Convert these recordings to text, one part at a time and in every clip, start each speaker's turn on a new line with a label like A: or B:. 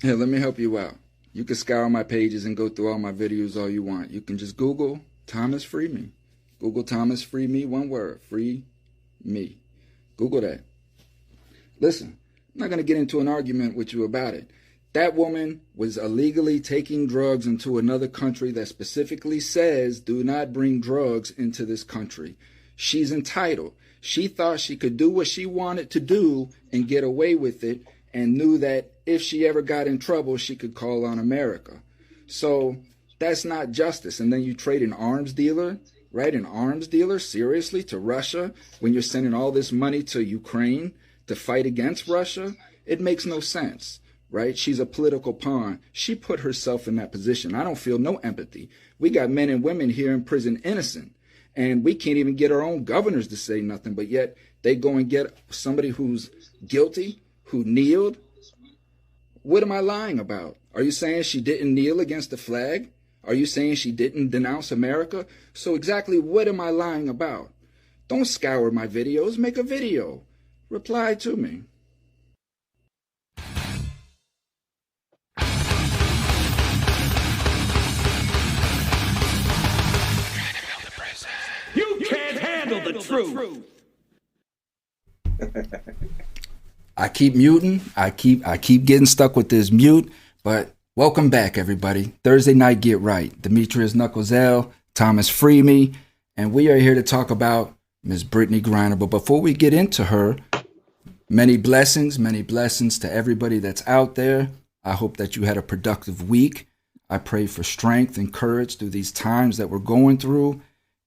A: Here, let me help you out. You can scour my pages and go through all my videos all you want. You can just Google Thomas Free Me. Google Thomas Free Me, one word, free me. Google that. Listen, I'm not going to get into an argument with you about it. That woman was illegally taking drugs into another country that specifically says do not bring drugs into this country. She's entitled. She thought she could do what she wanted to do and get away with it, and knew that if she ever got in trouble, she could call on America. So that's not justice. And then you trade an arms dealer, right? An arms dealer, seriously, to Russia when you're sending all this money to Ukraine to fight against Russia? It makes no sense, right? She's a political pawn. She put herself in that position. I don't feel no empathy. We got men and women here in prison innocent, and we can't even get our own governors to say nothing, but yet they go and get somebody who's guilty, who kneeled. What am I lying about? Are you saying she didn't kneel against the flag? Are you saying she didn't denounce America? So exactly what am I lying about? Don't scour my videos. Make a video. Reply to me.
B: You can't handle the truth.
A: I keep muting. I keep getting stuck with this mute, but welcome back, everybody. Thursday night, get right. Demetrius Knuckles, Thomas Free Me, and we are here to talk about Ms. Brittany Griner. But before we get into her, many blessings to everybody that's out there. I hope that you had a productive week. I pray for strength and courage through these times that we're going through,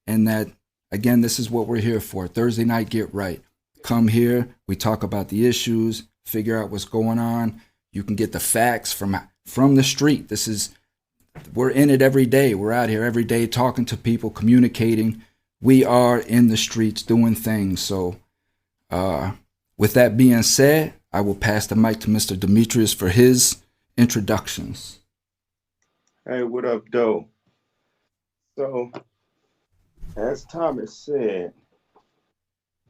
A: and that, again, this is what we're here for. Thursday night, get right. Come here, we talk about the issues, figure out what's going on. You can get the facts from the street. We're in it every day. We're out here every day talking to people, communicating. We are in the streets doing things. So with that being said, I will pass the mic to Mr. Demetrius for his introductions.
C: Hey, what up, Doe? So, as Thomas said,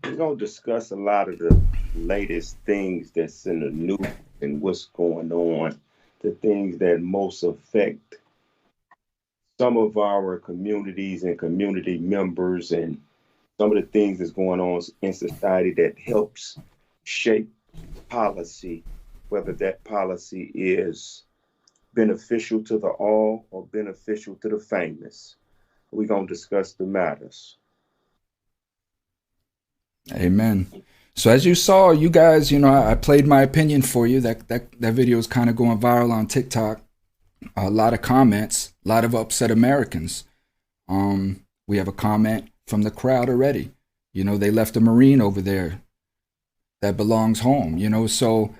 C: we're going to discuss a lot of the latest things that's in the news and what's going on, the things that most affect some of our communities and community members, and some of the things that's going on in society that helps shape policy, whether that policy is beneficial to the all or beneficial to the famous. We're going to discuss the matters.
A: Amen. So as you saw, you guys, I played my opinion for you. That video is kind of going viral on TikTok. A lot of comments, a lot of upset Americans. We have a comment from the crowd already. They left a Marine over there that belongs home, so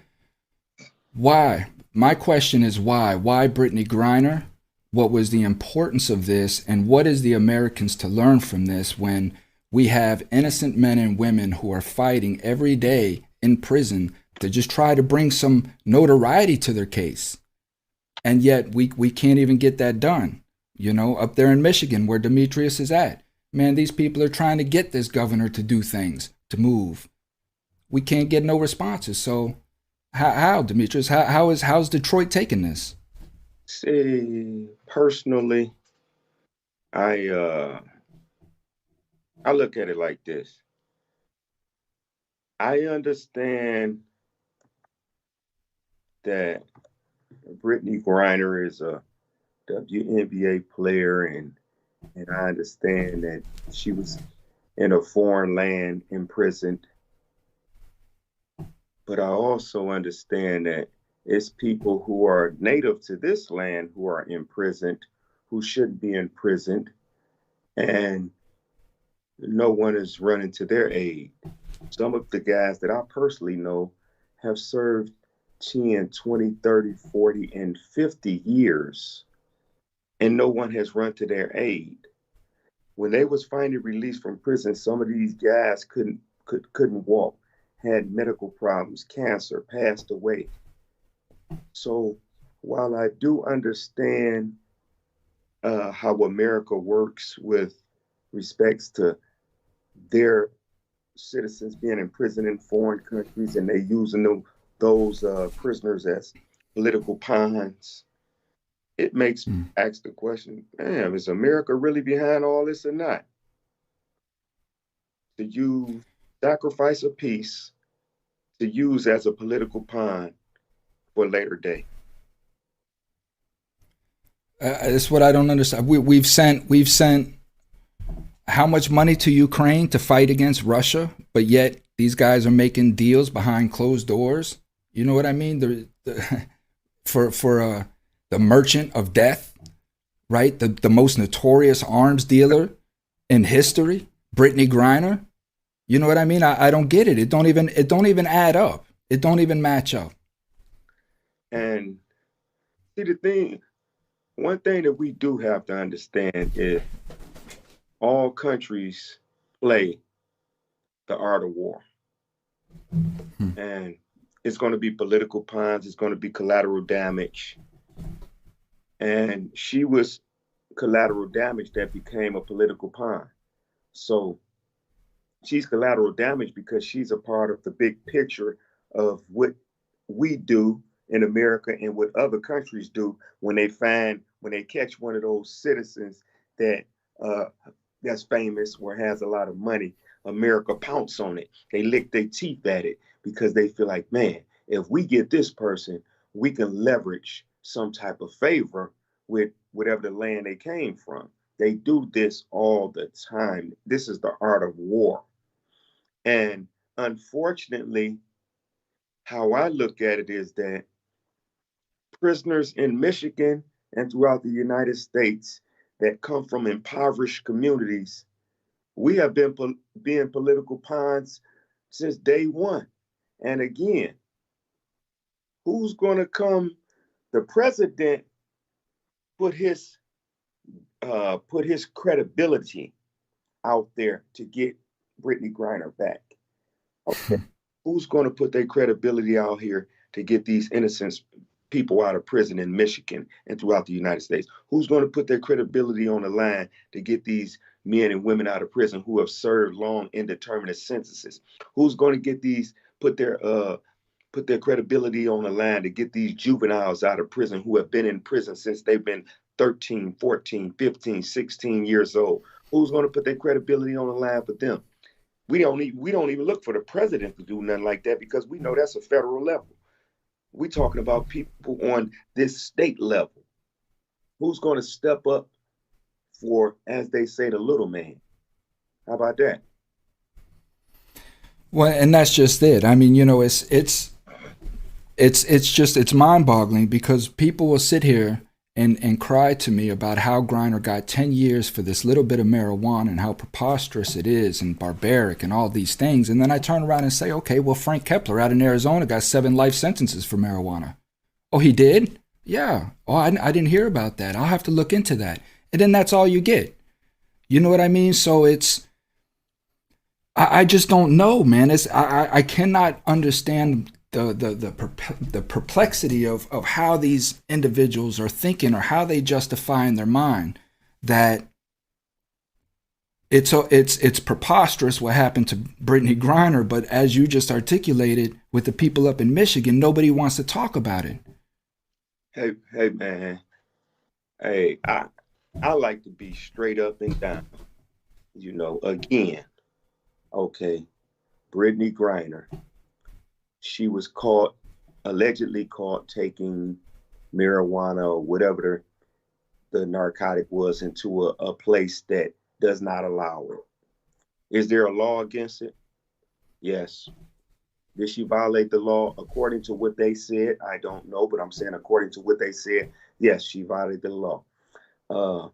A: why? My question is why? Why Brittany Griner? What was the importance of this? And what is the Americans to learn from this when we have innocent men and women who are fighting every day in prison to just try to bring some notoriety to their case? And yet we can't even get that done. Up there in Michigan where Demetrius is at, man, these people are trying to get this governor to do things, to move. We can't get no responses. So how Demetrius, how's Detroit taking this?
C: See, personally, I look at it like this. I understand that Brittany Griner is a WNBA player, and I understand that she was in a foreign land imprisoned. But I also understand that it's people who are native to this land who are imprisoned, who shouldn't be imprisoned, and no one is running to their aid. Some of the guys that I personally know have served 10, 20, 30, 40, and 50 years, and no one has run to their aid. When they was finally released from prison, some of these guys couldn't walk, had medical problems, cancer, passed away. So while I do understand how America works with respects to their citizens being in prison in foreign countries, and they using those prisoners as political pawns, it makes me ask the question, damn, is America really behind all this or not? To use sacrifice of peace to use as a political pawn for a later day.
A: It's what I don't understand. We've sent how much money to Ukraine to fight against Russia, but yet these guys are making deals behind closed doors. You know what I mean? For the merchant of death, right? The most notorious arms dealer in history, Brittany Griner. You know what I mean? I don't get it. It don't even add up. It don't even match up.
C: And see, one thing that we do have to understand is all countries play the art of war. And it's going to be political pawns, it's going to be collateral damage. And she was collateral damage that became a political pawn. So she's collateral damage because she's a part of the big picture of what we do in America and what other countries do when they catch one of those citizens that's famous or has a lot of money. America pounce on it. They lick their teeth at it because they feel like, man, if we get this person, we can leverage some type of favor with whatever the land they came from. They do this all the time. This is the art of war. And unfortunately, how I look at it is that prisoners in Michigan and throughout the United States that come from impoverished communities, we have been being political pawns since day one. And again, who's going to come? The president put his credibility out there to get Brittany Griner back. Okay. Who's going to put their credibility out here to get these innocent people out of prison in Michigan and throughout the United States? Who's going to put their credibility on the line to get these men and women out of prison who have served long indeterminate sentences? Who's going to put their credibility on the line to get these juveniles out of prison who have been in prison since they've been 13, 14, 15, 16 years old? Who's going to put their credibility on the line for them? We don't even look for the president to do nothing like that because we know that's a federal level. We're talking about people on this state level. Who's going to step up for, as they say, the little man? How about that?
A: Well, and that's just it. I mean, it's mind-boggling because people will sit here and cry to me about how Griner got 10 years for this little bit of marijuana and how preposterous it is and barbaric and all these things. And then I turn around and say, okay, well, Frank Kepler out in Arizona got 7 life sentences for marijuana. Oh, he did? Yeah. Oh, I didn't hear about that. I'll have to look into that. And then that's all you get. You know what I mean? So I just don't know, man. I cannot understand the perplexity of how these individuals are thinking or how they justify in their mind that it's preposterous what happened to Brittany Griner, but as you just articulated with the people up in Michigan, nobody wants to talk about it.
C: Hey man, hey, I like to be straight up and down. Again, okay, Brittany Griner. She was allegedly caught taking marijuana or whatever the narcotic was into a place that does not allow it. Is there a law against it? Yes. Did she violate the law according to what they said? I don't know, but I'm saying according to what they said, yes, she violated the law.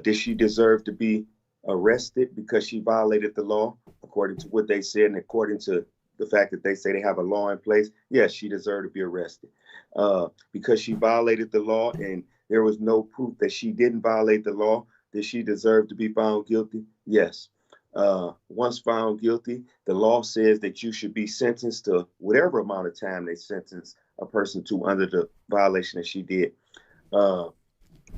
C: Did she deserve to be arrested because she violated the law according to what they said and according to the fact that they say they have a law in place? Yes, she deserved to be arrested. Because she violated the law and there was no proof that she didn't violate the law, did she deserve to be found guilty? Yes. Once found guilty, the law says that you should be sentenced to whatever amount of time they sentence a person to under the violation that she did.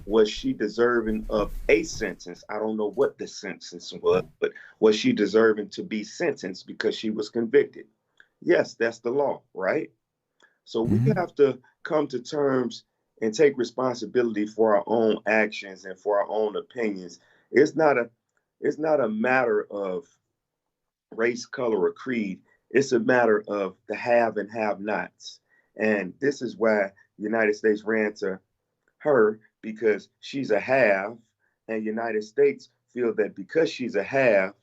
C: Was she deserving of a sentence? I don't know what the sentence was, but was she deserving to be sentenced because she was convicted? Yes, that's the law, right? So we have to come to terms and take responsibility for our own actions and for our own opinions. It's not a it's not a matter of race, color, or creed. It's a matter of the have and have nots. And this is why the United States ran to her, because she's a have, and United States feel that because she's a have,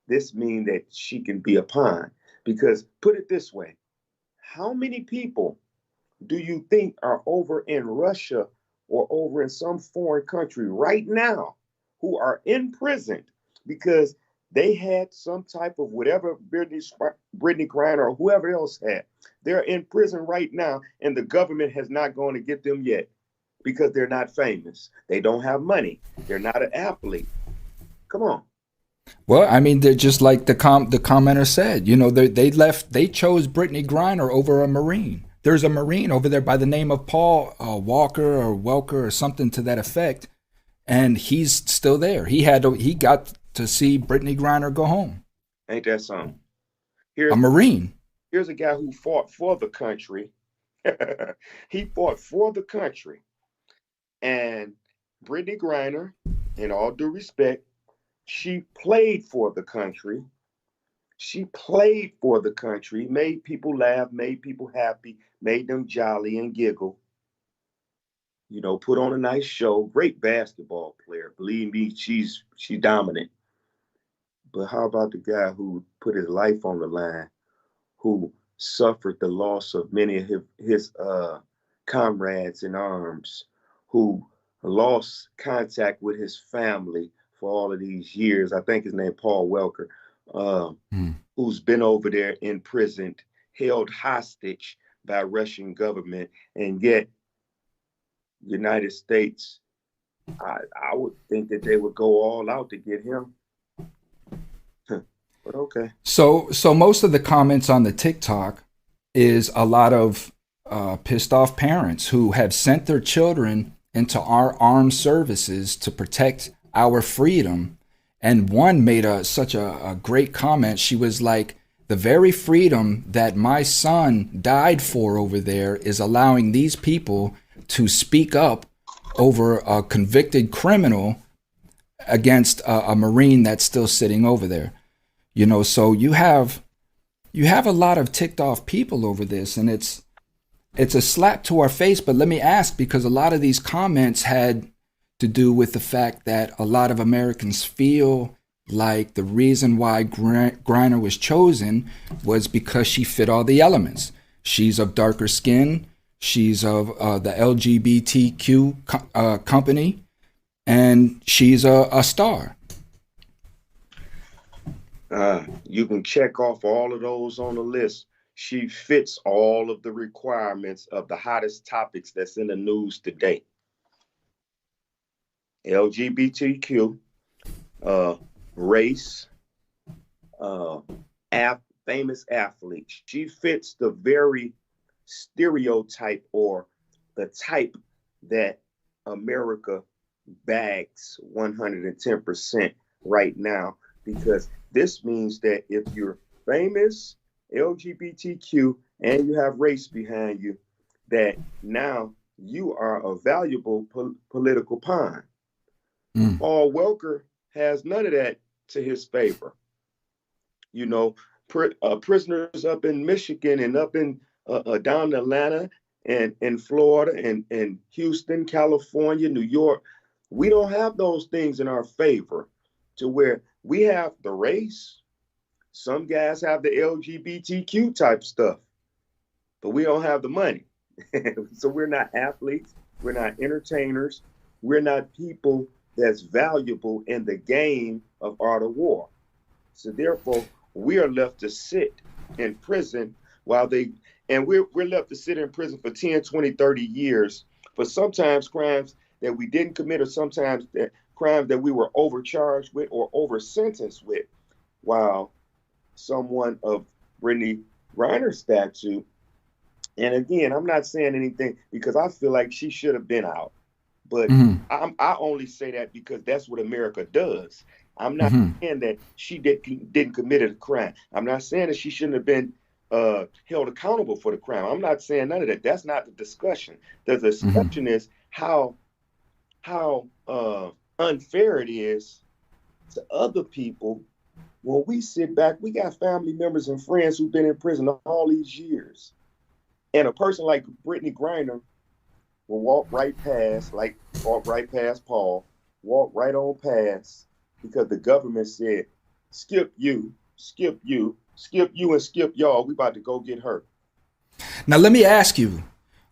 C: this means that she can be a pawn. Because put it this way, how many people do you think are over in Russia or over in some foreign country right now who are imprisoned because they had some type of whatever Brittany Griner or whoever else had? They're in prison right now, and the government has not gone to get them yet because they're not famous. They don't have money. They're not an athlete. Come on.
A: Well, I mean, they're just like the commenter said. You know, they chose Brittany Griner over a Marine. There's a Marine over there by the name of Paul Walker or Welker or something to that effect, and he's still there. He got to see Brittany Griner go home.
C: Ain't that something?
A: A Marine.
C: Here's a guy who fought for the country. He fought for the country. And Brittany Griner, in all due respect, she played for the country. She played for the country, made people laugh, made people happy, made them jolly and giggle. You know, put on a nice show. Great basketball player. Believe me, she's dominant. But how about the guy who put his life on the line, who suffered the loss of many of his comrades in arms, who lost contact with his family for all of these years? I think his name Paul Welker, who's been over there imprisoned, held hostage by Russian government, and yet United States, I would think that they would go all out to get him. But okay.
A: So most of the comments on the TikTok is a lot of pissed off parents who have sent their children into our armed services to protect our freedom. And one made such a great comment. She was like, the very freedom that my son died for over there is allowing these people to speak up over a convicted criminal against a Marine that's still sitting over there. You know, so you have a lot of ticked off people over this, and it's a slap to our face. But let me ask, because a lot of these comments had to do with the fact that a lot of Americans feel like the reason why Griner was chosen was because she fit all the elements. She's of darker skin. She's of the LGBTQ company, and she's a star.
C: You can check off all of those on the list. She fits all of the requirements of the hottest topics that's in the news today. LGBTQ, race, famous athlete. She fits the very stereotype or the type that America bags 110% right now, because this means that if you're famous, LGBTQ, and you have race behind you, that now you are a valuable political pawn. Paul Welker has none of that to his favor. You know, prisoners up in Michigan and up in down in Atlanta and in Florida and Houston, California, New York, we don't have those things in our favor, to where we have the race. Some guys have the LGBTQ type stuff, but we don't have the money. So we're not athletes. We're not entertainers. We're not people that's valuable in the game of art of war. So therefore, we are left to sit in prison we're left to sit in prison for 10, 20, 30 years for sometimes crimes that we didn't commit, or sometimes crimes that we were overcharged with or over sentenced with, while someone of Brittany Griner's statute. And again, I'm not saying anything because I feel like she should have been out. But I only say that because that's what America does. I'm not saying that she didn't commit a crime. I'm not saying that she shouldn't have been held accountable for the crime. I'm not saying none of that. That's not the discussion. The discussion is how unfair it is to other people. When we sit back, we got family members and friends who've been in prison all these years. And a person like Brittany Griner will walk right past Paul, walk right on past because the government said, skip you, skip you, skip you, and skip y'all. We about to go get her.
A: Now, let me ask you,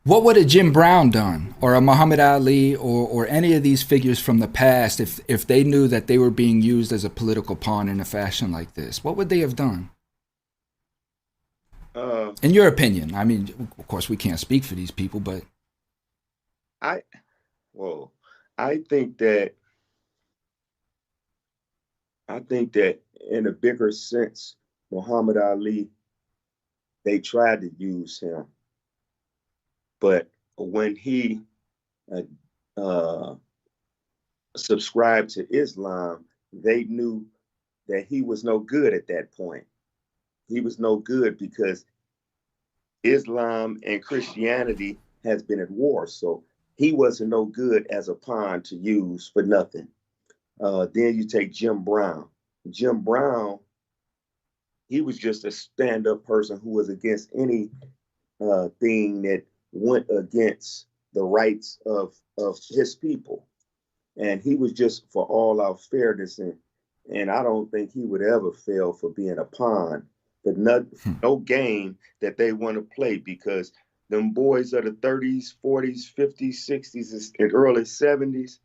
A: what would a Jim Brown done, or a Muhammad Ali, or any of these figures from the past, if they knew that they were being used as a political pawn in a fashion like this? What would they have done? In your opinion, I mean, of course, we can't speak for these people, but
C: I well, I think that in a bigger sense, Muhammad Ali, they tried to use him, but when he uh, uh, subscribed to Islam, they knew that he was no good at that point. He was no good because Islam and Christianity has been at war, so he wasn't no good as a pawn to use for nothing. Then you take Jim Brown. Jim Brown, he was just a stand-up person who was against any thing that went against the rights of his people, and he was just for all our fairness, and I don't think he would ever fail for being a pawn, but no game that they want to play because them boys of the 30s, 40s, 50s, 60s, and early 70s,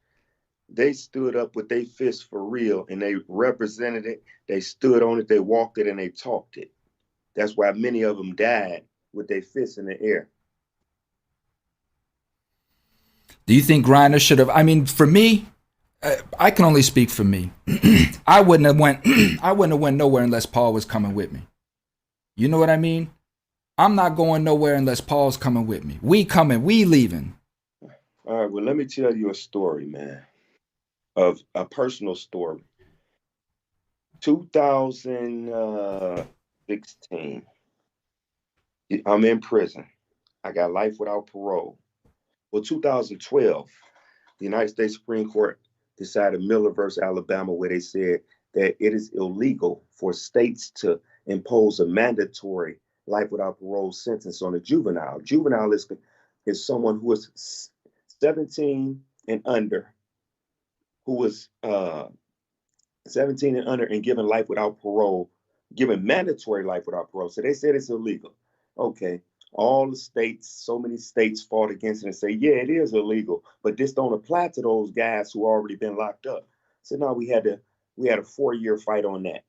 C: they stood up with their fists for real and they represented it. They stood on it, they walked it, and they talked it. That's why many of them died with their fists in the air.
A: do you think Griner should have? I mean, for me, I can only speak for me. I wouldn't have went. I wouldn't have went nowhere unless Paul was coming with me. You know what I mean? I'm not going nowhere unless Paul's coming with me. We coming, we leaving.
C: All right, well, let me tell you a story, man, of a personal story. 2016, I'm in prison. I got life without parole. Well, 2012, the United States Supreme Court decided Miller versus Alabama, where they said that it is illegal for states to impose a mandatory life without parole sentence on a juvenile. Juvenile is someone who is 17 and under, who was 17 and under and given life without parole, given mandatory life without parole. So they said it's illegal. Okay. All the states, so many states fought against it and say, yeah, it is illegal, but this don't apply to those guys who already been locked up. So now we had a 4-year fight on that.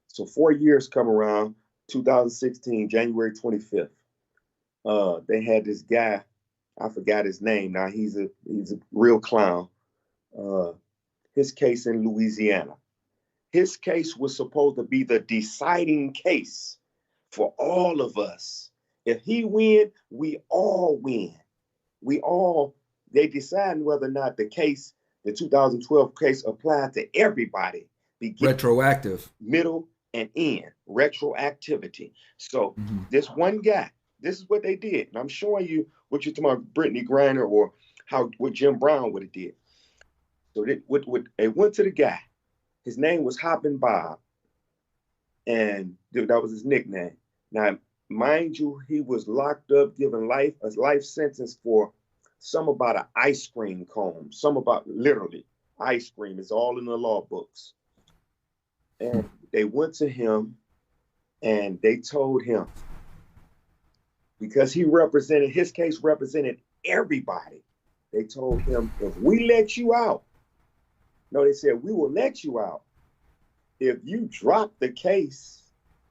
C: So 4 years come around, 2016, January 25th. They had this guy, I forgot his name. Now he's a real clown. His case in Louisiana. His case was supposed to be the deciding case for all of us. If he win, we all win. They decide whether or not the 2012 case applied to everybody.
A: Retroactive.
C: Middle and end, retroactivity. So this one guy, this is what they did. And I'm showing you what you're talking about, Brittany Griner, or what Jim Brown would have did. So they went to the guy. His name was Hoppin' Bob. And that was his nickname. Now, mind you, he was locked up, given a life sentence for some about an ice cream cone, some about literally ice cream. It's all in the law books. And they went to him and they told him, because his case represented everybody. They told him, if we let you out, no, they said, we will let you out if you drop the case.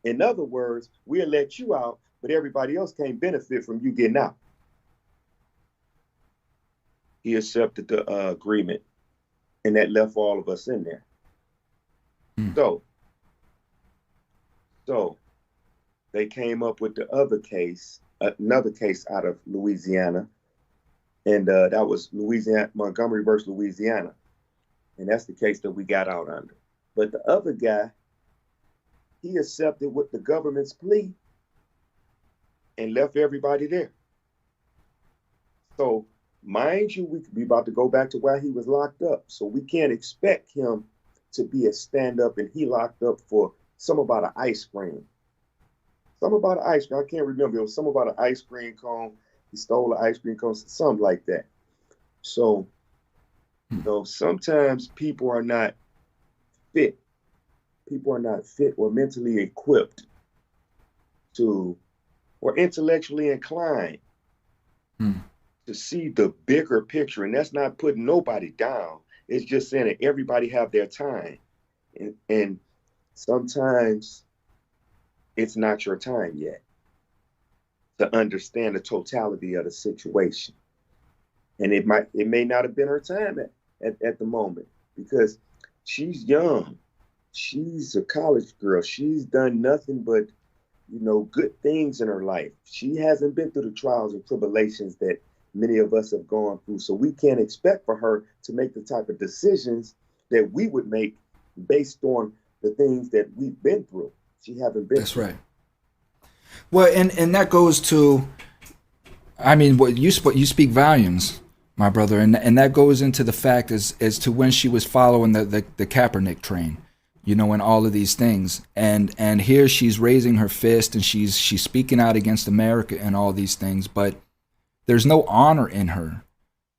C: In other words, we'll let you out, but everybody else can't benefit from you getting out. He accepted the agreement, and that left all of us in there. So they came up with the other case, another case out of Louisiana, and that was Montgomery versus Louisiana. And that's the case that we got out under. But the other guy, he accepted with the government's plea, and left everybody there. So, mind you, we about to go back to why he was locked up. So we can't expect him to be a stand-up and he locked up for something about an ice cream. Something about an ice cream. I can't remember. It was something about an ice cream cone. He stole an ice cream cone, something like that. So, sometimes people are not fit. People are not fit or mentally equipped to, or intellectually inclined to see the bigger picture. And that's not putting nobody down. It's just saying that everybody have their time. And sometimes it's not your time yet to understand the totality of the situation. And it may not have been her time at the moment, because she's young. She's a college girl. She's done nothing but, good things in her life. She hasn't been through the trials and tribulations that many of us have gone through. So we can't expect for her to make the type of decisions that we would make based on the things that we've been through. She haven't been
A: That's
C: through.
A: right. Well, and that goes to, I mean, what you speak volumes, my brother, and that goes into the fact as to when she was following the Kaepernick train, and all of these things, and here she's raising her fist and she's speaking out against America and all these things, but there's no honor in her,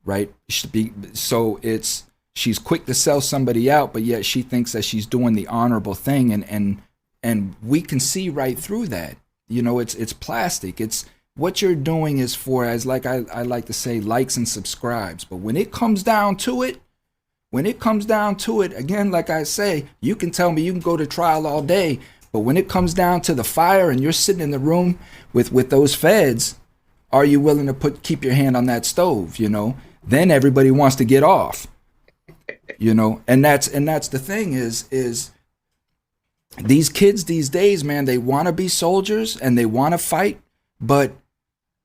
A: right? So she's quick to sell somebody out, but yet she thinks that she's doing the honorable thing, and we can see right through that. It's plastic. It's what you're doing is for, as like I like to say, likes and subscribes. But when it comes down to it, again, like I say, you can tell me you can go to trial all day, but when it comes down to the fire and you're sitting in the room with those feds, are you willing to keep your hand on that stove? Then everybody wants to get off. And that's the thing is these kids these days, man, they want to be soldiers and they want to fight, but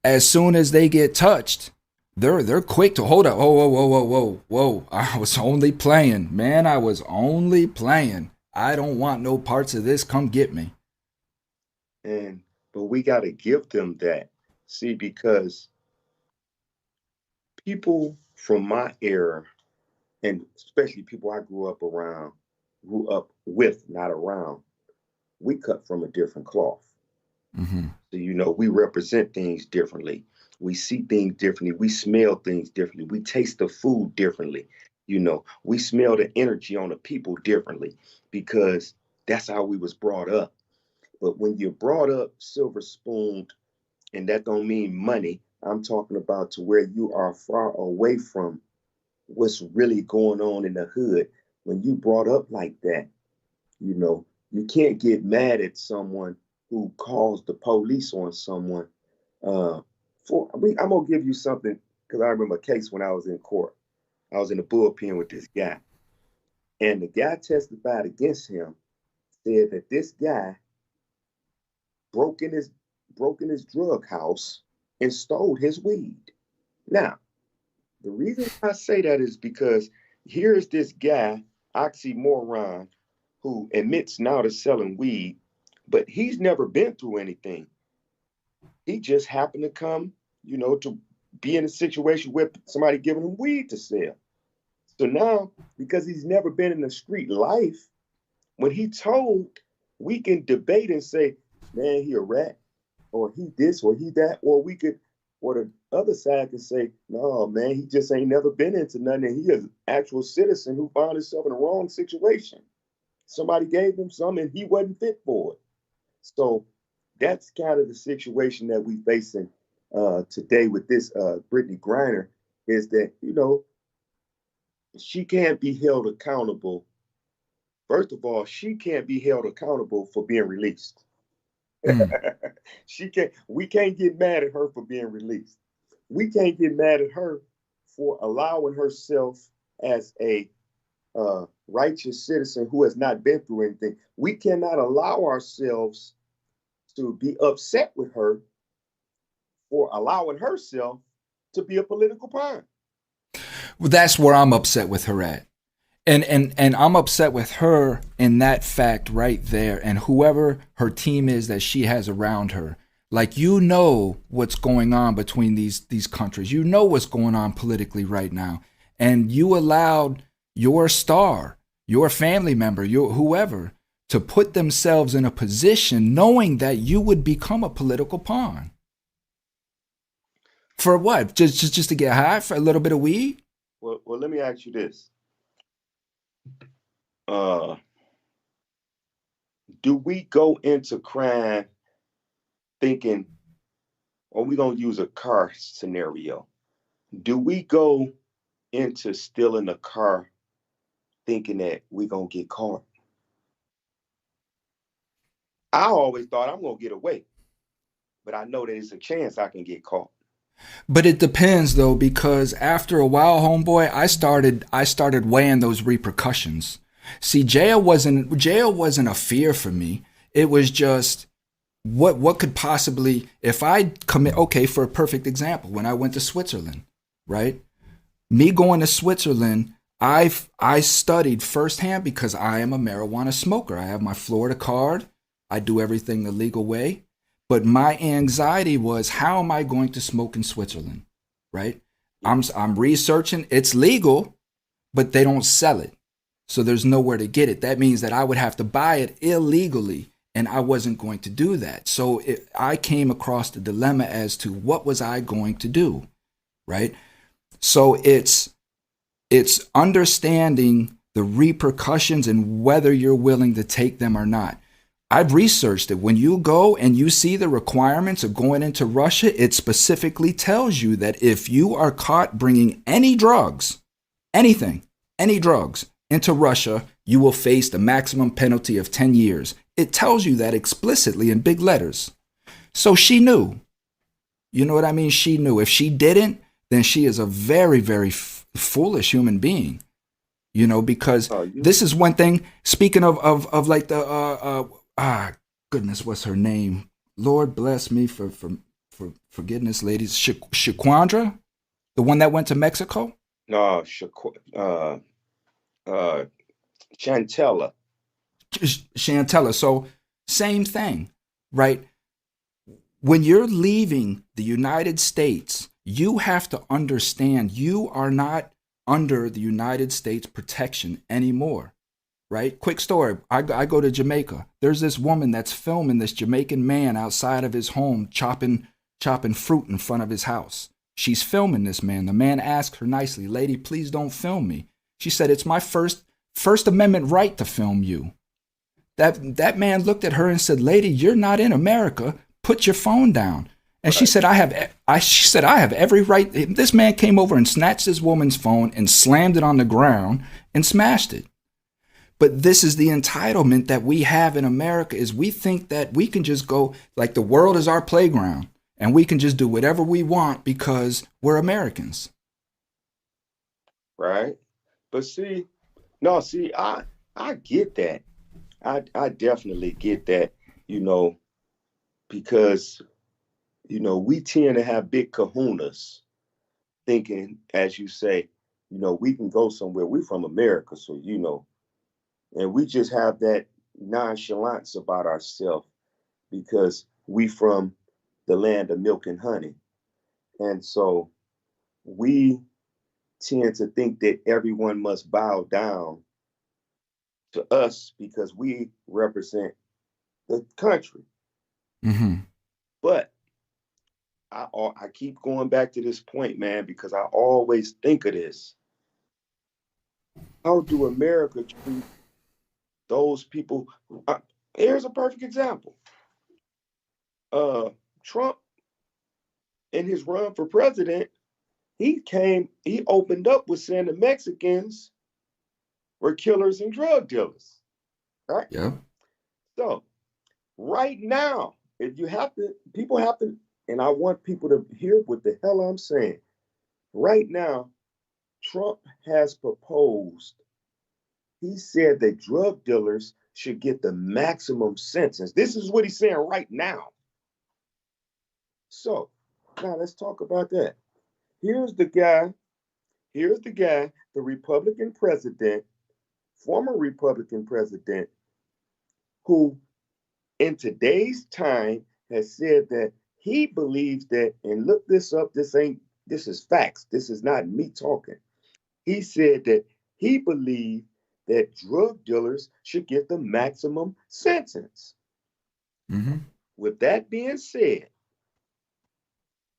A: as soon as they get touched, they're quick to hold up. Whoa. I was only playing, man. I was only playing. I don't want no parts of this. Come get me.
C: But we got to give them that. See, because people from my era, and especially people I grew up with, not around, we cut from a different cloth.
A: Mm-hmm.
C: So, we represent things differently. We see things differently. We smell things differently. We taste the food differently. We smell the energy on the people differently, because that's how we was brought up. But when you're brought up silver spooned, and that don't mean money, I'm talking about to where you are far away from what's really going on in the hood. When you brought up like that, you can't get mad at someone who calls the police on someone. I'm gonna give you something, because I remember a case when I was in court. I was in the bullpen with this guy, and the guy testified against him, said that this guy broke in his drug house and stole his weed. Now, the reason I say that is because here's this guy, oxymoron, who admits now to selling weed, but he's never been through anything. He just happened to come, to be in a situation where somebody giving him weed to sell. So now, because he's never been in the street life, when he told, we can debate and say, man, he a rat, or he this, or he that, or the other side can say, no, man, he just ain't never been into nothing, and he is an actual citizen who found himself in the wrong situation. Somebody gave him something, and he wasn't fit for it. So that's kind of the situation that we facing today with this Brittany Griner, is that, she can't be held accountable. First of all, she can't be held accountable for being released. We can't get mad at her for being released. We can't get mad at her for allowing herself as a righteous citizen who has not been through anything. We cannot allow ourselves to be upset with her for allowing herself to be a political pawn.
A: Well, that's where I'm upset with her at. And I'm upset with her in that fact right there, and whoever her team is that she has around her. Like, you know what's going on between these countries. You know what's going on politically right now. And you allowed your star, your family member, your whoever, to put themselves in a position knowing that you would become a political pawn. For what? Just to get high for a little bit of weed?
C: Well, let me ask you this. Uh, do we go into crime thinking, or we gonna use a car scenario? Do we go into stealing a car thinking that we gonna get caught? I always thought I'm gonna get away, but I know there's a chance I can get caught.
A: But it depends though, because after a while, homeboy, I started weighing those repercussions. See, jail wasn't a fear for me. It was just what could possibly, if I commit, okay, for a perfect example, when I went to Switzerland, right? Me going to Switzerland, I studied firsthand because I am a marijuana smoker. I have my Florida card. I do everything the legal way. But my anxiety was, how am I going to smoke in Switzerland? Right? I'm researching. It's legal, but they don't sell it. So there's nowhere to get it. That means that I would have to buy it illegally, and I wasn't going to do that. So I came across the dilemma as to what was I going to do, right? So it's understanding the repercussions and whether you're willing to take them or not. I've researched it. When you go and you see the requirements of going into Russia, it specifically tells you that if you are caught bringing any drugs, anything, any drugs into Russia, you will face the maximum penalty of 10 years. It tells you that explicitly in big letters. So she knew. You know what I mean? She knew. If she didn't, then she is a very, very foolish human being. You know, because this is one thing. Speaking of like the goodness, what's her name? Lord bless me for forgetting this lady. Shaquandra, the one that went to Mexico.
C: No, Chantella.
A: Chantella. So same thing, right? When you're leaving the United States, you have to understand you are not under the United States protection anymore. Right? Quick story. I go to Jamaica. There's this woman that's filming this Jamaican man outside of his home chopping fruit in front of his house. She's filming this man. The man asked her nicely, "Lady, please don't film me." She said, "It's my First Amendment right to film you." That man looked at her and said, "Lady, you're not in America. Put your phone down." And she said, she said, "I have every right." This man came over and snatched this woman's phone and slammed it on the ground and smashed it. But this is the entitlement that we have in America, is we think that we can just go, like the world is our playground, and we can just do whatever we want because we're Americans.
C: Right. But I get that. I definitely get that, because, we tend to have big kahunas thinking, as you say, we can go somewhere. We're from America, so, and we just have that nonchalance about ourselves because we from the land of milk and honey. And so we tend to think that everyone must bow down to us because we represent the country.
A: Mm-hmm.
C: But I keep going back to this point, man, because I always think of this. How do America treat those people? Here's a perfect example. Trump, in his run for president, he opened up with saying the Mexicans were killers and drug dealers. Right?
A: Yeah.
C: So right now, people have to, and I want people to hear what the hell I'm saying. Right now, Trump has proposed, he said that drug dealers should get the maximum sentence. This is what he's saying right now. So now let's talk about that. Here's the guy, the Republican president, former Republican president, who in today's time has said that he believes that, and look this up, this is facts. This is not me talking. He said that he believed that drug dealers should get the maximum sentence.
A: Mm-hmm.
C: With that being said,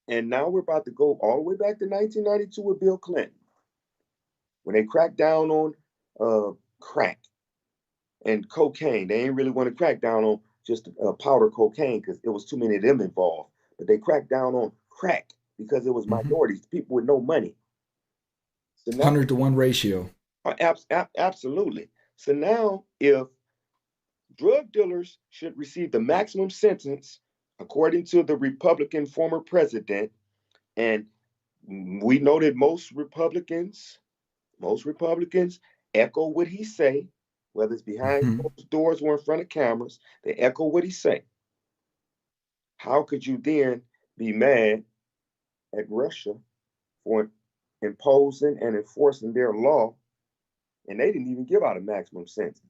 C: and now we're about to go all the way back to 1992 with Bill Clinton, when they cracked down on crack and cocaine. They ain't really want to crack down on just powder cocaine because there was too many of them involved. But they cracked down on crack because it was
A: Mm-hmm.
C: minorities, people with no money. So now,
A: 100-to-1 ratio.
C: absolutely. So now, if drug dealers should receive the maximum sentence, according to the Republican former president, and we know that most Republicans echo what he say, whether it's behind
A: Mm-hmm.
C: closed doors or in front of cameras. They echo what he say. How could you then be mad at Russia for imposing and enforcing their law, and they didn't even give out a maximum sentence?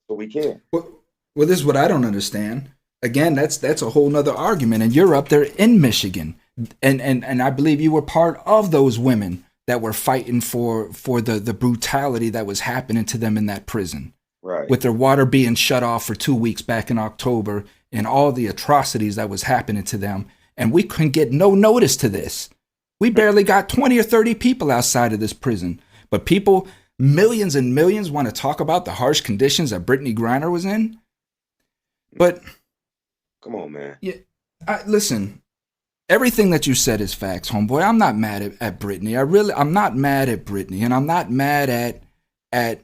C: So we can.
A: Well, this is what I don't understand. Again, that's a whole nother argument. And you're up there in Michigan, and I believe you were part of those women that were fighting for the brutality that was happening to them in that prison,
C: Right.
A: with their water being shut off for 2 weeks back in October, and all the atrocities that was happening to them. And we couldn't get no notice to this. We barely got 20 or 30 people outside of this prison, but people, millions and millions, want to talk about the harsh conditions that Brittany Griner was in. But
C: Come on, man.
A: yeah, listen, everything that you said is facts, homeboy. I'm not mad at Brittany. I'm not mad at Brittany, and I'm not mad at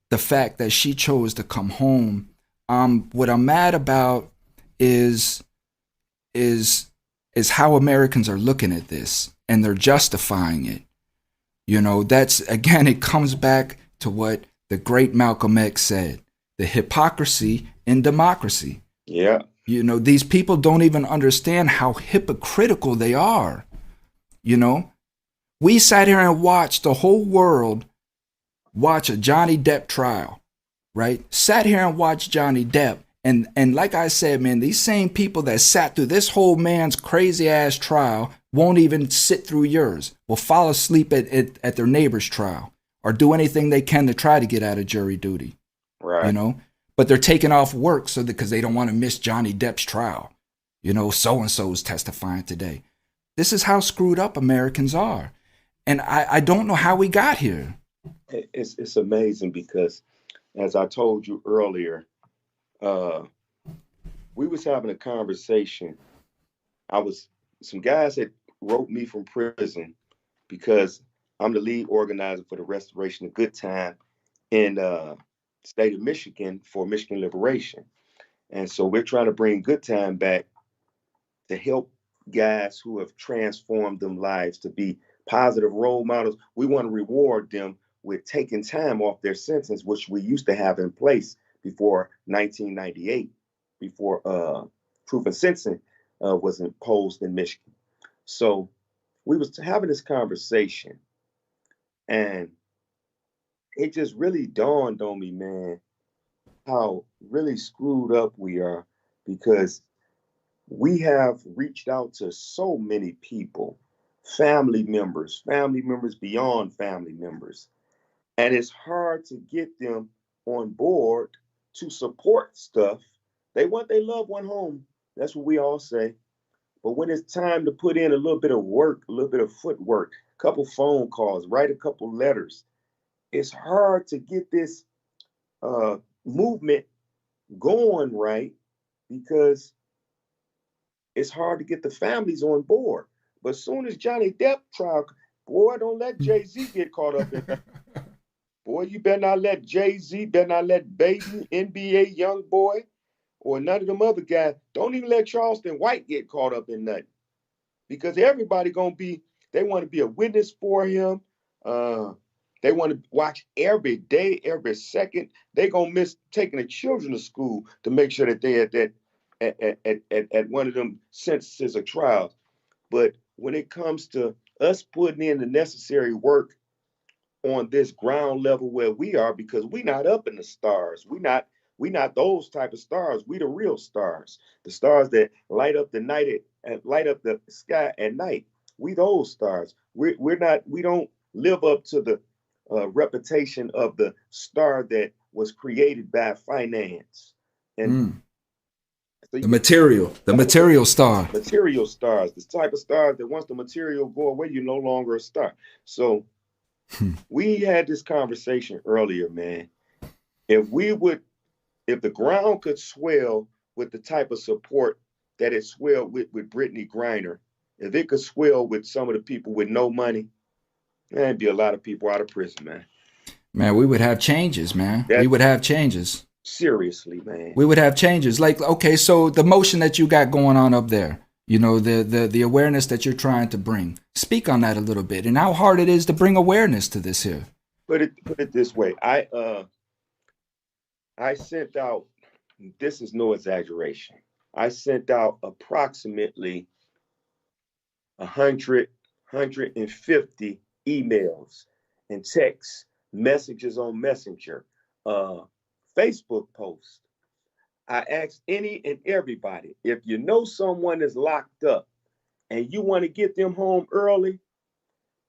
A: the fact that she chose to come home. What I'm mad about is how Americans are looking at this, and they're justifying it. You know, that's, again, it comes back to what the great Malcolm X said: the hypocrisy in democracy.
C: Yeah.
A: You know, these people don't even understand how hypocritical they are. You know, we sat here and watched the whole world watch a Johnny Depp trial, right? Sat here and watched Johnny Depp. And like I said, man, these same people that sat through this whole man's crazy ass trial won't even sit through yours, will fall asleep at their neighbor's trial, or do anything they can to try to get out of jury duty.
C: Right.
A: You know, but they're taking off work because they don't want to miss Johnny Depp's trial. You know, so-and-so is testifying today. This is how screwed up Americans are. And I don't know how we got here.
C: It's amazing because, as I told you earlier, we was having a conversation. Some guys had wrote me from prison because I'm the lead organizer for the Restoration of Good Time in the state of Michigan for Michigan Liberation. And so we're trying to bring Good Time back to help guys who have transformed them lives to be positive role models. We want to reward them with taking time off their sentence, which we used to have in place before 1998, before proof of sentencing was imposed in Michigan. So we was having this conversation, and it just really dawned on me, man, how really screwed up we are, because we have reached out to so many people, family members beyond family members, and it's hard to get them on board to support stuff. They want their loved one home. That's what we all say. But when it's time to put in a little bit of work, a little bit of footwork, a couple phone calls, write a couple letters, it's hard to get this movement going right, because it's hard to get the families on board. But as soon as Johnny Depp trial, boy, don't let Jay-Z get caught up in that. Boy, you better not let Jay-Z, better not let Baby, NBA Young Boy, or none of them other guys. Don't even let Charleston White get caught up in nothing. Because everybody they want to be a witness for him. They want to watch every day, every second. They gonna miss taking the children to school to make sure that they at one of them sentences or trials. But when it comes to us putting in the necessary work on this ground level where we are, because we're not up in the stars, we're not We not those type of stars. We the real stars, the stars that light up the night and light up the sky at night. We those stars. We're not. We don't live up to the reputation of the star that was created by finance. And so
A: The material star.
C: material stars, the type of stars that once the material go away, you're no longer a star. So we had this conversation earlier, man. If we would, if the ground could swell with the type of support that it swelled with Brittany Griner, if it could swell with some of the people with no money, there'd be a lot of people out of prison, man.
A: Man, we would have changes, man. We would have changes.
C: Seriously, man.
A: We would have changes. Like, okay, so the motion that you got going on up there, you know, the awareness that you're trying to bring. Speak on that a little bit and how hard it is to bring awareness to this here.
C: Put it this way. I sent out, this is no exaggeration. I sent out approximately 150 emails and texts, messages on Messenger, Facebook posts. I asked any and everybody, if you know someone is locked up and you want to get them home early,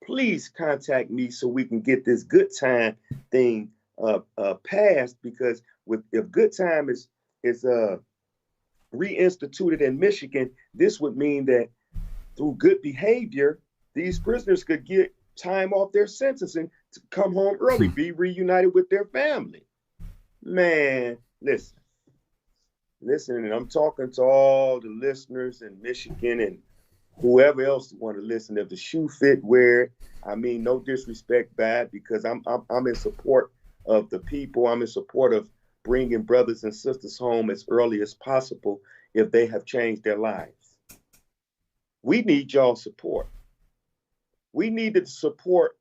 C: please contact me so we can get this good time thing passed. Because if good time is reinstituted in Michigan, this would mean that through good behavior, these prisoners could get time off their sentencing to come home early, be reunited with their family. Man, listen, and I'm talking to all the listeners in Michigan and whoever else want to listen. If the shoe fit, wear it. I mean, no disrespect, bad, because I'm in support of the people. I'm in support of bringing brothers and sisters home as early as possible if they have changed their lives. We need y'all's support. We need the support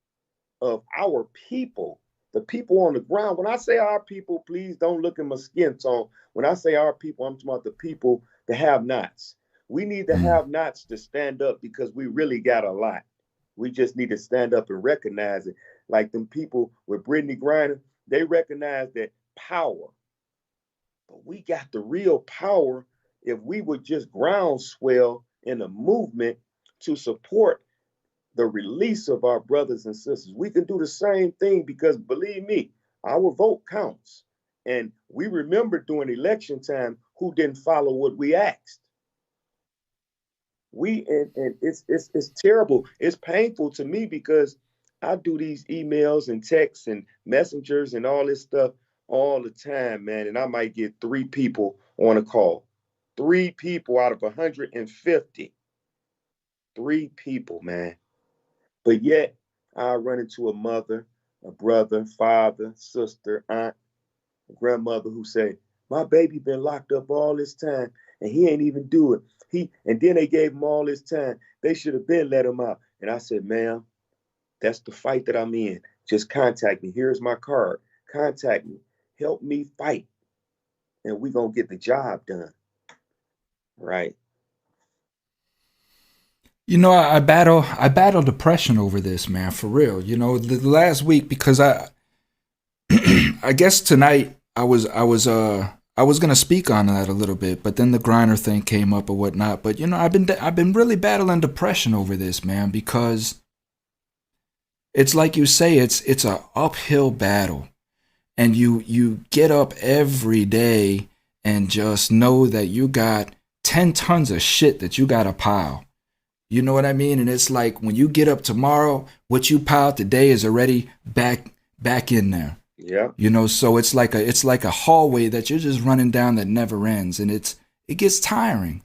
C: of our people, the people on the ground. When I say our people, please don't look at my skin tone. When I say our people, I'm talking about the people, the have-nots. We need the have-nots to stand up because we really got a lot. We just need to stand up and recognize it. Like them people with Brittany Griner, they recognize that power. But we got the real power if we would just groundswell in a movement to support the release of our brothers and sisters. We can do the same thing because, believe me, our vote counts. And we remember during election time who didn't follow what we asked. And it's terrible. It's painful to me because I do these emails and texts and messengers and all this stuff all the time, man. And I might get 3 people on a call. 3 people out of 150. 3 people, man. But yet I run into a mother, a brother, father, sister, aunt, a grandmother who say, my baby been locked up all this time and he ain't even do it. And then they gave him all this time. They should have been let him out. And I said, ma'am, that's the fight that I'm in. Just contact me. Here's my card. Contact me. Help me fight. And we're going to get the job done. Right.
A: You know, I battle depression over this, man, for real. You know, the last week, because I guess tonight I was gonna speak on that a little bit, but then the Griner thing came up or whatnot. But you know, I've been really battling depression over this, man, because it's like you say, it's a uphill battle, and you get up every day and just know that you got 10 tons of shit that you got to pile. You know what I mean? And it's like when you get up tomorrow, what you piled today is already back in there.
C: Yeah.
A: You know, so it's like a hallway that you're just running down that never ends, and it gets tiring.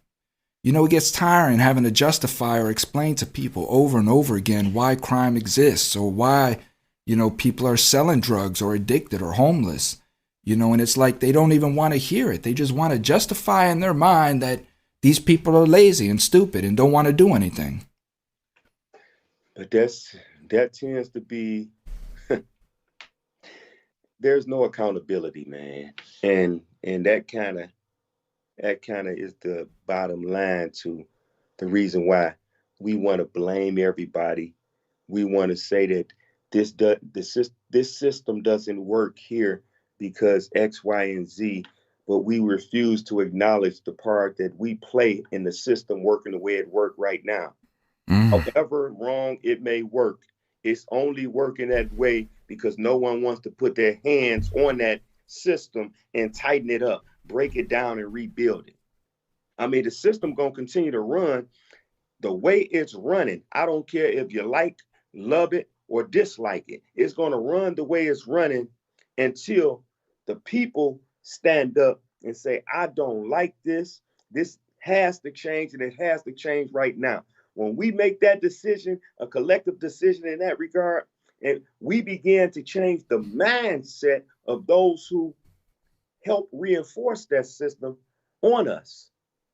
A: You know, it gets tiring having to justify or explain to people over and over again why crime exists or why, you know, people are selling drugs or addicted or homeless. You know, and it's like they don't even want to hear it. They just want to justify in their mind that these people are lazy and stupid and don't want to do anything.
C: But that tends to be, there's no accountability, man. And that kind of is the bottom line to the reason why we want to blame everybody. We want to say that this system doesn't work here because X, Y, and Z, but we refuse to acknowledge the part that we play in the system working the way it works right now.
A: Mm.
C: However wrong it may work, it's only working that way because no one wants to put their hands on that system and tighten it up, break it down, and rebuild it. I mean, the system gonna continue to run the way it's running. I don't care if you like, love it, or dislike it. It's gonna run the way it's running until the people stand up and say, I don't like this. This has to change, and it has to change right now. When we make that decision, a collective decision in that regard, and we begin to change the mindset of those who help reinforce that system on us.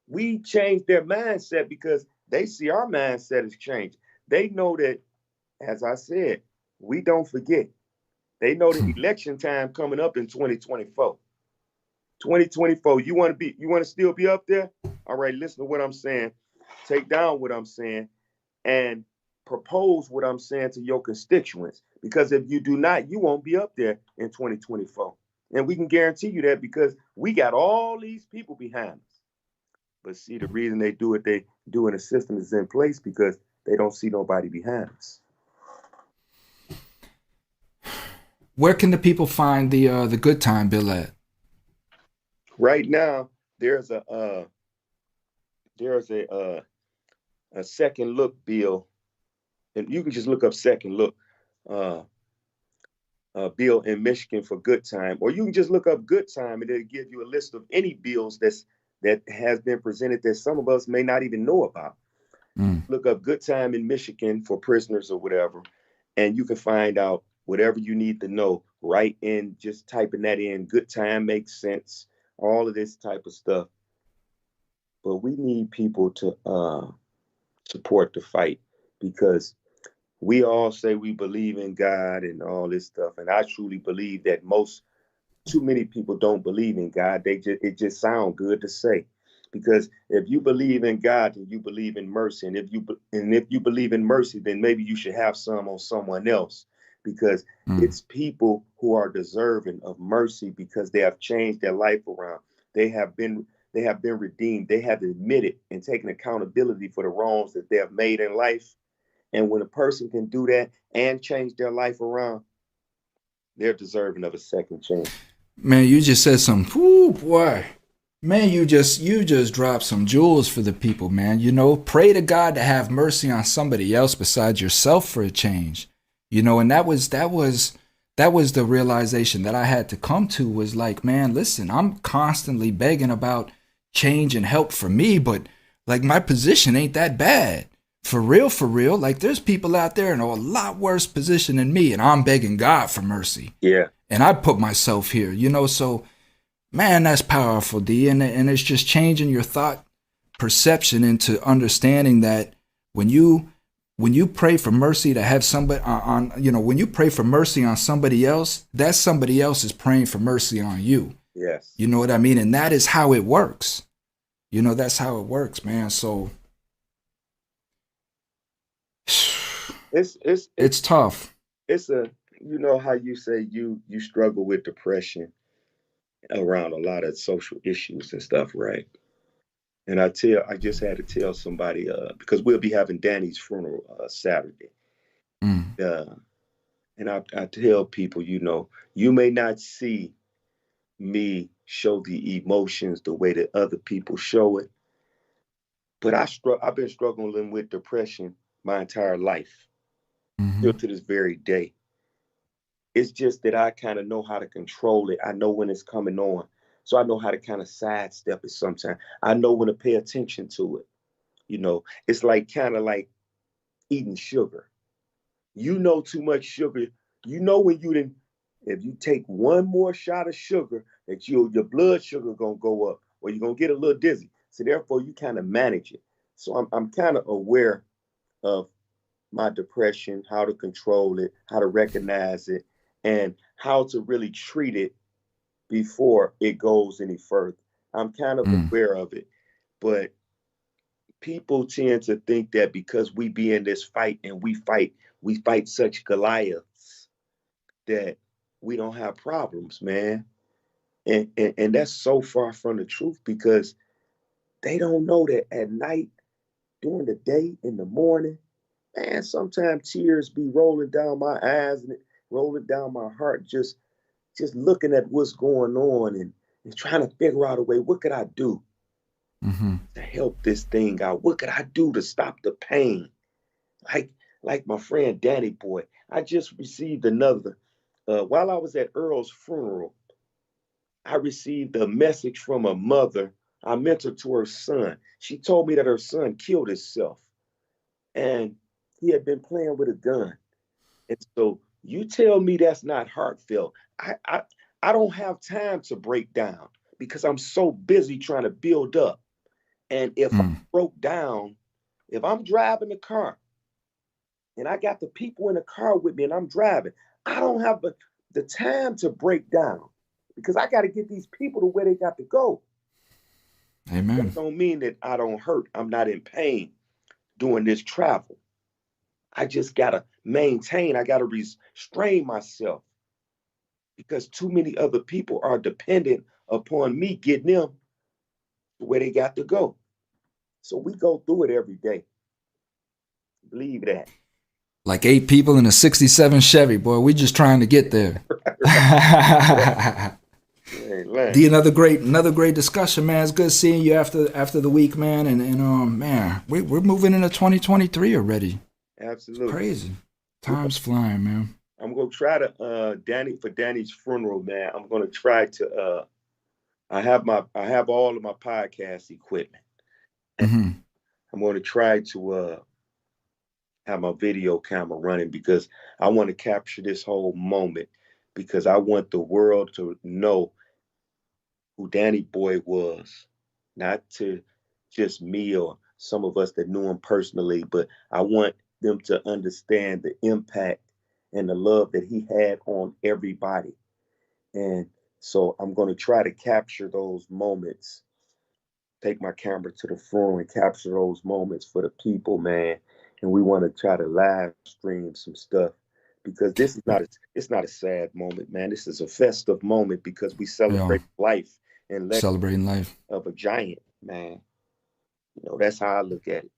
C: We change their mindset because they see our mindset has changed. They know that, as I said, we don't forget. They know the election time coming up in 2024. 2024, you want to still be up there? All right, listen to what I'm saying. Take down what I'm saying and propose what I'm saying to your constituents. Because if you do not, you won't be up there in 2024. And we can guarantee you that because we got all these people behind us. But see, the reason they do what they do in the system is in place because they don't see nobody behind us.
A: Where can the people find the good time bill at?
C: Right now, there's a second look bill, and you can just look up second look uh, bill in Michigan for good time, or you can just look up good time, and it'll give you a list of any bills that has been presented that some of us may not even know about.
A: Mm.
C: Look up good time in Michigan for prisoners or whatever, and you can find out whatever you need to know right in just typing that in. Good time makes sense, all of this type of stuff. But we need people to support the fight because we all say we believe in God and all this stuff. And I truly believe that too many people don't believe in God. It just sounds good to say. Because if you believe in God, then you believe in mercy. And if you believe in mercy, then maybe you should have some on someone else. Because it's people who are deserving of mercy because they have changed their life around. They have been redeemed. They have admitted and taken accountability for the wrongs that they have made in life. And when a person can do that and change their life around, they're deserving of a second chance.
A: Man, you just said some. Whoo, boy. Man, you just dropped some jewels for the people, man. Pray to God to have mercy on somebody else besides yourself for a change. And that was the realization that I had to come to was like, man, listen, I'm constantly begging about change and help for me, but like my position ain't that bad. For real, for real. Like there's people out there in a lot worse position than me, and I'm begging God for mercy.
C: Yeah.
A: And I put myself here, so man, that's powerful, D. And it's just changing your thought perception into understanding that when you pray for mercy to have somebody when you pray for mercy on somebody else, that somebody else is praying for mercy on you.
C: Yes.
A: You know what I mean? And that is how it works. That's how it works, man. So it's tough.
C: It's how you say you struggle with depression around a lot of social issues and stuff, right? And I just had to tell somebody because we'll be having Danny's funeral Saturday.
A: Mm.
C: And I tell people, you may not see me show the emotions the way that other people show it, but I've been struggling with depression my entire life,
A: Mm-hmm.
C: still to this very day. It's just that I kind of know how to control it. I know when it's coming on. So I know how to kind of sidestep it sometimes. I know when to pay attention to it. It's like kind of like eating sugar. Too much sugar. When you didn't, if you take one more shot of sugar, that your blood sugar gonna go up, or you're gonna get a little dizzy. So therefore, you kind of manage it. So I'm kind of aware of my depression, how to control it, how to recognize it, and how to really treat it before it goes any further. I'm kind of aware of it, but people tend to think that because we be in this fight and we fight such Goliaths that we don't have problems, man. And that's so far from the truth because they don't know that at night, during the day, in the morning, man, sometimes tears be rolling down my eyes and rolling down my heart, just looking at what's going on and trying to figure out a way, what could I do
A: Mm-hmm.
C: to help this thing out? What could I do to stop the pain? Like like my friend Danny Boy, I just received another. While I was at Earl's funeral, I received a message from a mother. I mentored to her son. She told me that her son killed himself and he had been playing with a gun. And so you tell me that's not heartfelt. I don't have time to break down because I'm so busy trying to build up. And if I
A: Mm.
C: broke down, if I'm driving the car and I got the people in the car with me and I'm driving, I don't have the time to break down because I got to get these people to where they got to go.
A: Amen.
C: That don't mean that I don't hurt. I'm not in pain doing this travel. I just got to maintain, I got to restrain myself because too many other people are dependent upon me getting them to where they got to go. So we go through it every day. Believe that.
A: Like 8 people in a 67 Chevy, boy. We just trying to get there. D, another great discussion, man. It's good seeing you after the week, man. And man, we're moving into 2023 already.
C: Absolutely.
A: It's crazy. Time's flying, man.
C: I'm gonna try to Danny's funeral, man. I'm gonna try to I have all of my podcast equipment.
A: Mm-hmm.
C: I'm gonna try to have my video camera running because I want to capture this whole moment because I want the world to know who Danny Boy was, not to just me or some of us that knew him personally, but I want them to understand the impact and the love that he had on everybody. And so I'm going to try to capture those moments, take my camera to the front and capture those moments for the people, man. And we want to try to live stream some stuff because this is it's not a sad moment, man. This is a festive moment because we celebrate life and
A: celebrating life
C: of a giant, man. You know, that's how I look at it.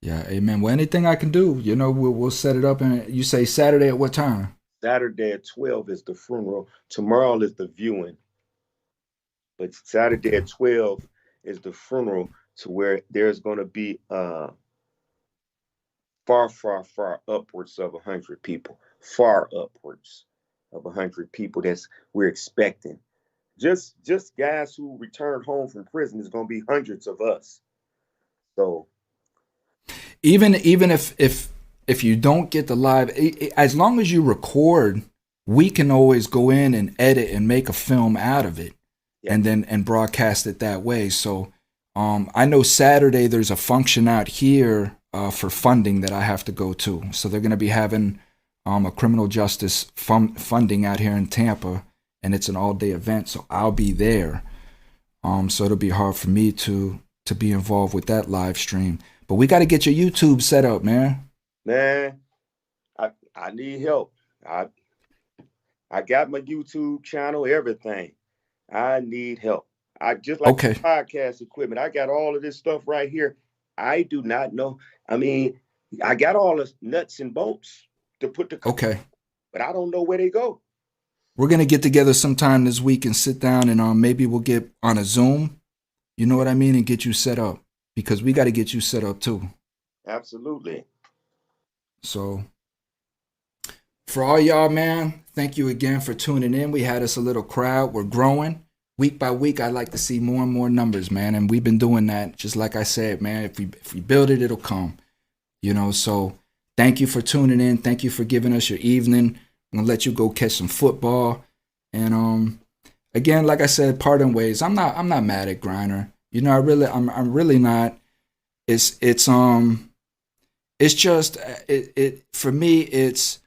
A: Yeah, amen. Well, anything I can do, you know, we'll set it up. And you say Saturday at what time?
C: Saturday at 12 is the funeral. Tomorrow is the viewing. But Saturday at 12 is the funeral to where there's going to be far upwards of 100 people. Far upwards of 100 people we're expecting. Just guys who returned home from prison is going to be hundreds of us. So
A: even if you don't get the live, as long as you record, we can always go in and edit and make a film out of it, and broadcast it that way. So I know Saturday there's a function out here for funding that I have to go to. So they're going to be having a criminal justice funding out here in Tampa, and it's an all-day event. So I'll be there. So it'll be hard for me to be involved with that live stream. But we got to get your YouTube set up, man.
C: Man, I need help. I got my YouTube channel, everything. I need help. I just like podcast equipment. I got all of this stuff right here. I do not know. I mean, I got all the nuts and bolts to put the but I don't know where they go.
A: We're gonna get together sometime this week and sit down and maybe we'll get on a Zoom. You know what I mean, and get you set up because we got to get you set up too.
C: Absolutely.
A: So, for all y'all, man, thank you again for tuning in. We had us a little crowd. We're growing. Week by week, I'd like to see more and more numbers, man. And we've been doing that. Just like I said, man, if we build it, it'll come. You know, so thank you for tuning in. Thank you for giving us your evening. I'm going to let you go catch some football. And again, like I said, parting ways. I'm not mad at Griner. You know, I'm really not. It's just for me, it's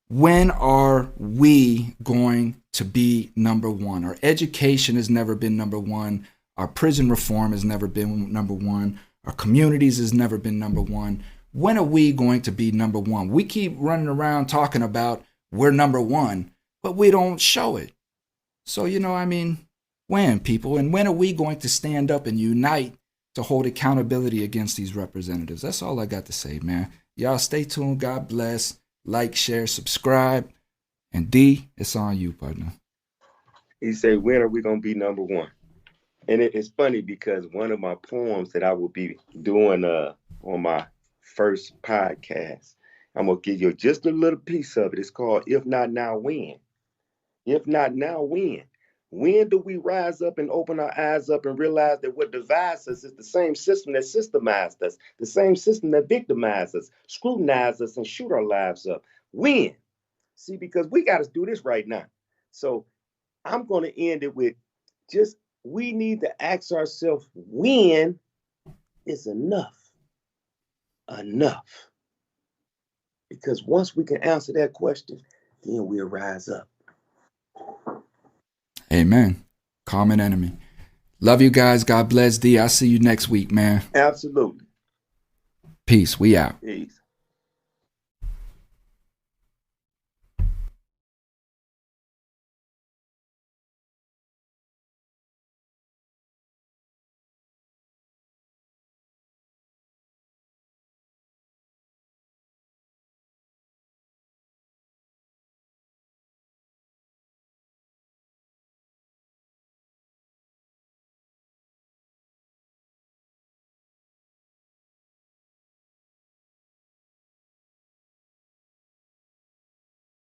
A: when are we going to be number one? Our education has never been number one. Our prison reform has never been number one. Our communities has never been number one. When are we going to be number one? We keep running around talking about we're number one, but we don't show it. So, I mean, when, people? And when are we going to stand up and unite to hold accountability against these representatives? That's all I got to say, man. Y'all stay tuned. God bless. Like, share, subscribe. And D, it's on you, partner.
C: He said, when are we going to be number one? And it's funny because one of my poems that I will be doing on my first podcast, I'm going to give you just a little piece of it. It's called If Not Now, When? If not now, when? When do we rise up and open our eyes up and realize that what divides us is the same system that systemized us, the same system that victimized us, scrutinized us, and shoot our lives up? When? See, because we got to do this right now. So I'm going to end it with just, we need to ask ourselves, when is enough? Enough. Because once we can answer that question, then we'll rise up.
A: Amen. Common enemy. Love you guys. God bless. D, I'll see you next week, man.
C: Absolutely.
A: Peace. We out.
C: Peace.